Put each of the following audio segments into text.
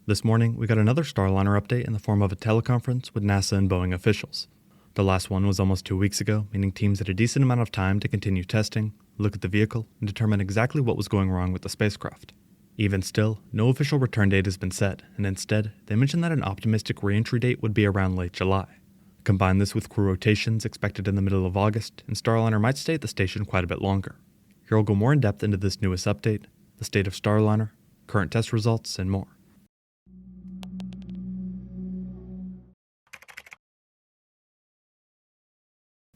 This morning, we got another Starliner update in the form of a teleconference with NASA and Boeing officials. The last one was almost 2 weeks ago, meaning teams had a decent amount of time to continue testing, look at the vehicle, and determine exactly what was going wrong with the spacecraft. Even still, no official return date has been set, and instead, they mentioned that an optimistic reentry date would be around late July. Combine this with crew rotations expected in the middle of August, and Starliner might stay at the station quite a bit longer. Here I'll go more in depth into this newest update, the state of Starliner, current test results, and more.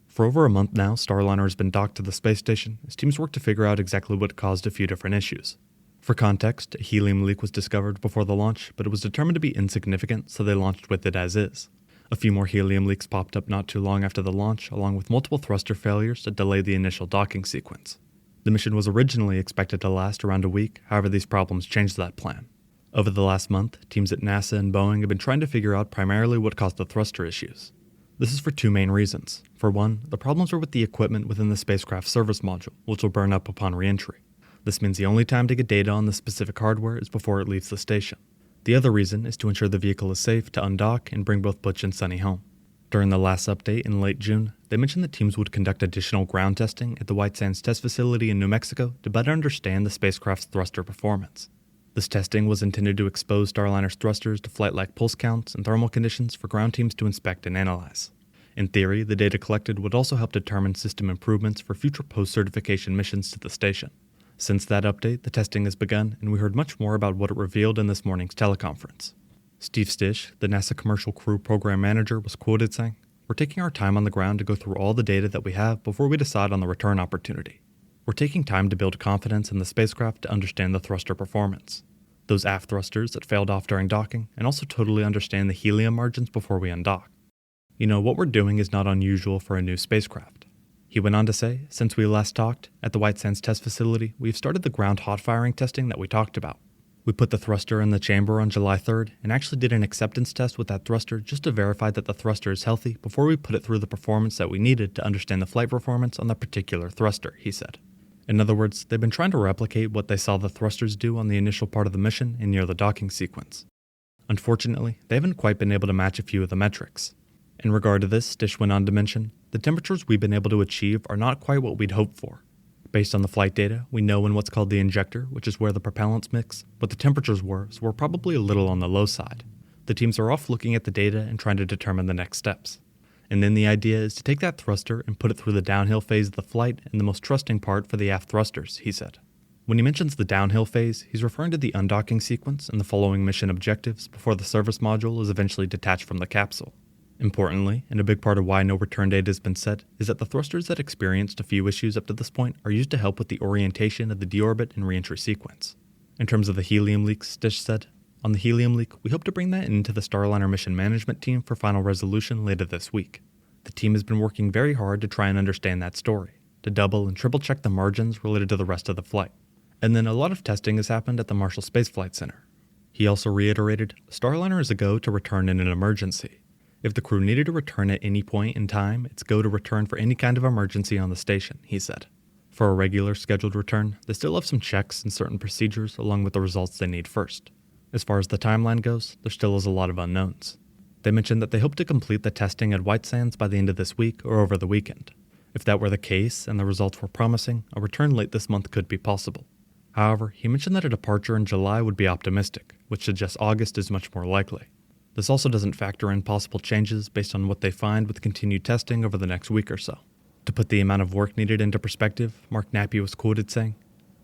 For over a month now, Starliner has been docked to the space station as teams work to figure out exactly what caused a few different issues. For context, a helium leak was discovered before the launch, but it was determined to be insignificant, so they launched with it as is. A few more helium leaks popped up not too long after the launch, along with multiple thruster failures that delayed the initial docking sequence. The mission was originally expected to last around a week, however these problems changed that plan. Over the last month, teams at NASA and Boeing have been trying to figure out primarily what caused the thruster issues. This is for two main reasons. For one, the problems are with the equipment within the spacecraft service module, which will burn up upon reentry. This means the only time to get data on the specific hardware is before it leaves the station. The other reason is to ensure the vehicle is safe to undock and bring both Butch and Sunny home. During the last update in late June, they mentioned that teams would conduct additional ground testing at the White Sands Test Facility in New Mexico to better understand the spacecraft's thruster performance. This testing was intended to expose Starliner's thrusters to flight-like pulse counts and thermal conditions for ground teams to inspect and analyze. In theory, the data collected would also help determine system improvements for future post-certification missions to the station. Since that update, the testing has begun, and we heard much more about what it revealed in this morning's teleconference. Steve Stish, the NASA Commercial Crew Program Manager, was quoted saying, "We're taking our time on the ground to go through all the data that we have before we decide on the return opportunity. We're taking time to build confidence in the spacecraft to understand the thruster performance, those aft thrusters that failed off during docking, and also totally understand the helium margins before we undock. You know, what we're doing is not unusual for a new spacecraft." He went on to say, "Since we last talked, at the White Sands Test Facility, we've started the ground hot firing testing that we talked about. We put the thruster in the chamber on July 3rd and actually did an acceptance test with that thruster just to verify that the thruster is healthy before we put it through the performance that we needed to understand the flight performance on that particular thruster," he said. In other words, they've been trying to replicate what they saw the thrusters do on the initial part of the mission and near the docking sequence. Unfortunately, they haven't quite been able to match a few of the metrics. In regard to this, Stish went on to mention, "The temperatures we've been able to achieve are not quite what we'd hoped for. Based on the flight data, we know in what's called the injector, which is where the propellants mix, what the temperatures were, so we're probably a little on the low side. The teams are off looking at the data and trying to determine the next steps. And then the idea is to take that thruster and put it through the downhill phase of the flight and the most trusting part for the aft thrusters," he said. When he mentions the downhill phase, he's referring to the undocking sequence and the following mission objectives before the service module is eventually detached from the capsule. Importantly, and a big part of why no return date has been set, is that the thrusters that experienced a few issues up to this point are used to help with the orientation of the deorbit and reentry sequence. In terms of the helium leaks, Stish said, "On the helium leak, we hope to bring that into the Starliner mission management team for final resolution later this week. The team has been working very hard to try and understand that story, to double and triple check the margins related to the rest of the flight. And then a lot of testing has happened at the Marshall Space Flight Center." He also reiterated, "Starliner is a go to return in an emergency. If the crew needed to return at any point in time, it's go to return for any kind of emergency on the station," he said. For a regular scheduled return, they still have some checks and certain procedures along with the results they need first. As far as the timeline goes, there still is a lot of unknowns. They mentioned that they hope to complete the testing at White Sands by the end of this week or over the weekend. If that were the case and the results were promising, a return late this month could be possible. However, he mentioned that a departure in July would be optimistic, which suggests August is much more likely. This also doesn't factor in possible changes based on what they find with continued testing over the next week or so. To put the amount of work needed into perspective, Mark Nappy was quoted saying,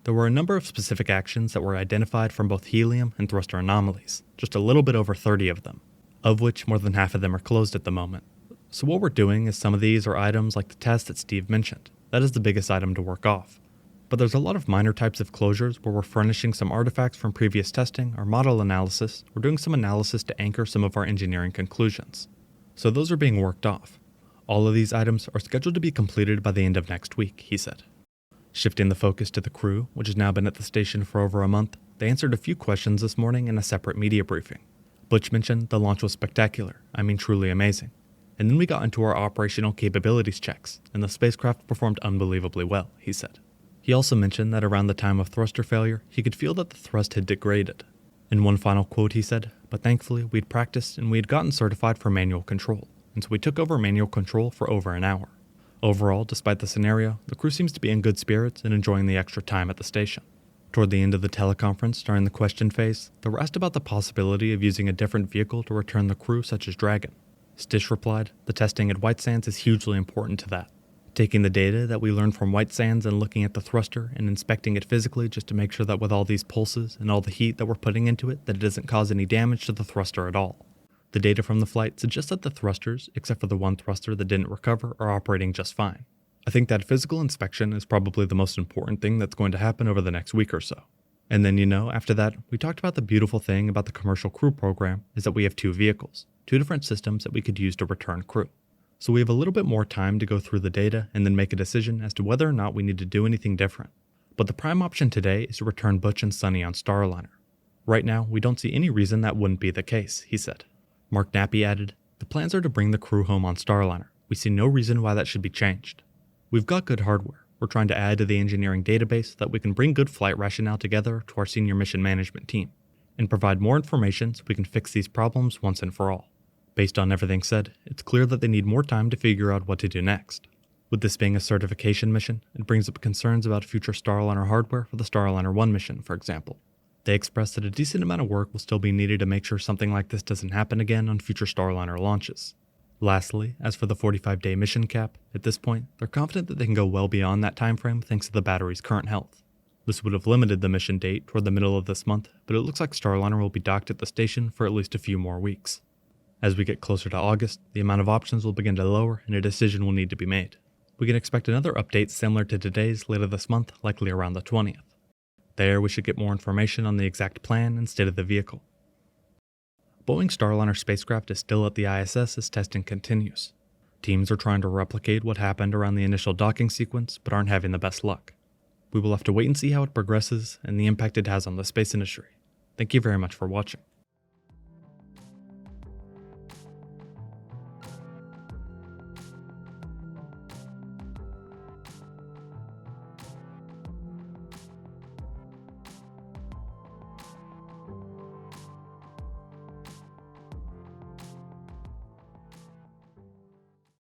"There were a number of specific actions that were identified from both helium and thruster anomalies, just a little bit over 30 of them, of which more than half of them are closed at the moment. So what we're doing is some of these are items like the test that Steve mentioned. That is the biggest item to work off. But there's a lot of minor types of closures where we're furnishing some artifacts from previous testing or model analysis, or doing some analysis to anchor some of our engineering conclusions. So those are being worked off. All of these items are scheduled to be completed by the end of next week," he said. Shifting the focus to the crew, which has now been at the station for over a month, they answered a few questions this morning in a separate media briefing. Butch mentioned the launch was spectacular, truly amazing. And then we got into our operational capabilities checks, and the spacecraft performed unbelievably well, he said. He also mentioned that around the time of thruster failure, he could feel that the thrust had degraded. In one final quote he said, but thankfully we'd practiced and we had gotten certified for manual control, and so we took over manual control for over an hour. Overall, despite the scenario, the crew seems to be in good spirits and enjoying the extra time at the station. Toward the end of the teleconference, during the question phase, they were asked about the possibility of using a different vehicle to return the crew, such as Dragon. Stish replied, "The testing at White Sands is hugely important to that. Taking the data that we learned from White Sands and looking at the thruster and inspecting it physically just to make sure that with all these pulses and all the heat that we're putting into it, that it doesn't cause any damage to the thruster at all. The data from the flight suggests that the thrusters, except for the one thruster that didn't recover, are operating just fine. I think that physical inspection is probably the most important thing that's going to happen over the next week or so." And then, after that, we talked about the beautiful thing about the commercial crew program is that we have 2 vehicles, 2 different systems that we could use to return crew. So we have a little bit more time to go through the data and then make a decision as to whether or not we need to do anything different. But the prime option today is to return Butch and Sunny on Starliner. Right now, we don't see any reason that wouldn't be the case, he said. Mark Nappy added, "The plans are to bring the crew home on Starliner. We see no reason why that should be changed. We've got good hardware. We're trying to add to the engineering database so that we can bring good flight rationale together to our senior mission management team, and provide more information so we can fix these problems once and for all. Based on everything said, it's clear that they need more time to figure out what to do next. With this being a certification mission, it brings up concerns about future Starliner hardware for the Starliner 1 mission, for example. They expressed that a decent amount of work will still be needed to make sure something like this doesn't happen again on future Starliner launches. Lastly, as for the 45-day mission cap, at this point, they're confident that they can go well beyond that timeframe thanks to the battery's current health. This would have limited the mission date toward the middle of this month, but it looks like Starliner will be docked at the station for at least a few more weeks. As we get closer to August, the amount of options will begin to lower and a decision will need to be made. We can expect another update similar to today's later this month, likely around the 20th. There, we should get more information on the exact plan and state of the vehicle. Boeing Starliner spacecraft is still at the ISS as testing continues. Teams are trying to replicate what happened around the initial docking sequence, but aren't having the best luck. We will have to wait and see how it progresses and the impact it has on the space industry. Thank you very much for watching.